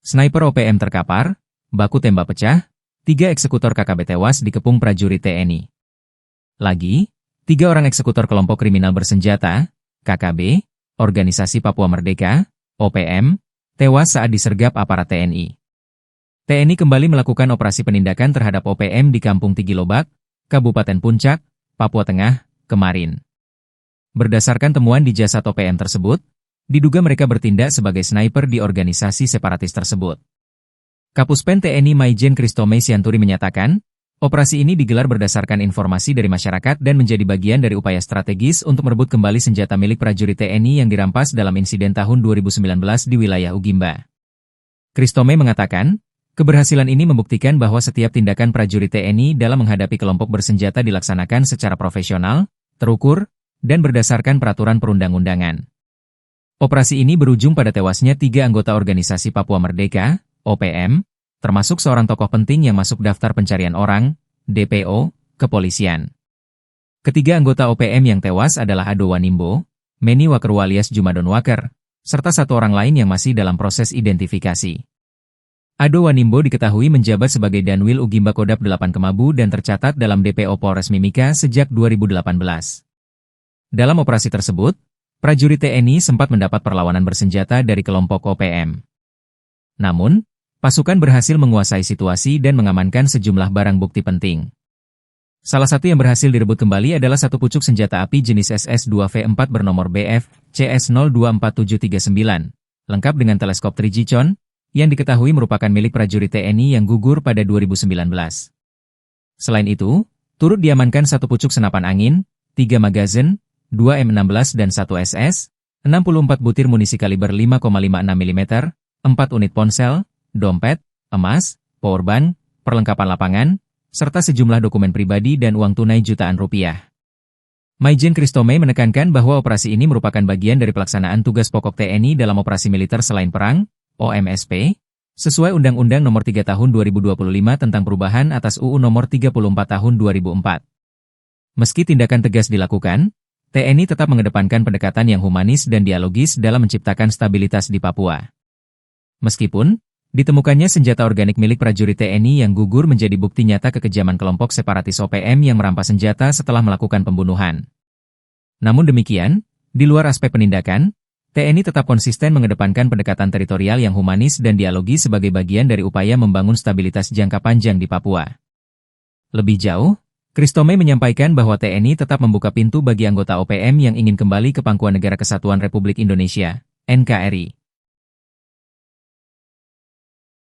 Sniper OPM terkapar, baku tembak pecah, 3 eksekutor KKB tewas dikepung prajurit TNI. Lagi, 3 orang eksekutor kelompok kriminal bersenjata, KKB, Organisasi Papua Merdeka, OPM, tewas saat disergap aparat TNI. TNI kembali melakukan operasi penindakan terhadap OPM di Kampung Tigilobak, Kabupaten Puncak, Papua Tengah, kemarin. Berdasarkan temuan di jasad OPM tersebut, diduga mereka bertindak sebagai sniper di organisasi separatis tersebut. Kapuspen TNI Maijen Kristome Sianturi menyatakan, operasi ini digelar berdasarkan informasi dari masyarakat dan menjadi bagian dari upaya strategis untuk merebut kembali senjata milik prajurit TNI yang dirampas dalam insiden tahun 2019 di wilayah Ugimba. Kristome mengatakan, keberhasilan ini membuktikan bahwa setiap tindakan prajurit TNI dalam menghadapi kelompok bersenjata dilaksanakan secara profesional, terukur, dan berdasarkan peraturan perundang-undangan. Operasi ini berujung pada tewasnya 3 anggota Organisasi Papua Merdeka, OPM, termasuk seorang tokoh penting yang masuk daftar pencarian orang, DPO, kepolisian. Ketiga anggota OPM yang tewas adalah Ado Wanimbo, Meni Wakerwa alias Jumadon Waker, serta 1 orang lain yang masih dalam proses identifikasi. Ado Wanimbo diketahui menjabat sebagai Danwil Ugimba Kodap 8 Kemabu dan tercatat dalam DPO Polres Mimika sejak 2018. Dalam operasi tersebut, prajurit TNI sempat mendapat perlawanan bersenjata dari kelompok OPM. Namun, pasukan berhasil menguasai situasi dan mengamankan sejumlah barang bukti penting. Salah satu yang berhasil direbut kembali adalah 1 pucuk senjata api jenis SS-2V4 bernomor BF CS024739, lengkap dengan teleskop 3G Chon, yang diketahui merupakan milik prajurit TNI yang gugur pada 2019. Selain itu, turut diamankan 1 pucuk senapan angin, 3 magazin, 2 M16 dan 1 SS, 64 butir munisi kaliber 5,56 mm, 4 unit ponsel, dompet, emas, powerbank, perlengkapan lapangan, serta sejumlah dokumen pribadi dan uang tunai jutaan rupiah. Maijen Kristome menekankan bahwa operasi ini merupakan bagian dari pelaksanaan tugas pokok TNI dalam operasi militer selain perang, OMSP, sesuai Undang-Undang Nomor 3 Tahun 2025 tentang perubahan atas UU Nomor 34 Tahun 2004. Meski tindakan tegas dilakukan, TNI tetap mengedepankan pendekatan yang humanis dan dialogis dalam menciptakan stabilitas di Papua. Meskipun, ditemukannya senjata organik milik prajurit TNI yang gugur menjadi bukti nyata kekejaman kelompok separatis OPM yang merampas senjata setelah melakukan pembunuhan. Namun demikian, di luar aspek penindakan, TNI tetap konsisten mengedepankan pendekatan teritorial yang humanis dan dialogis sebagai bagian dari upaya membangun stabilitas jangka panjang di Papua. Lebih jauh, Kristome menyampaikan bahwa TNI tetap membuka pintu bagi anggota OPM yang ingin kembali ke pangkuan Negara Kesatuan Republik Indonesia, NKRI.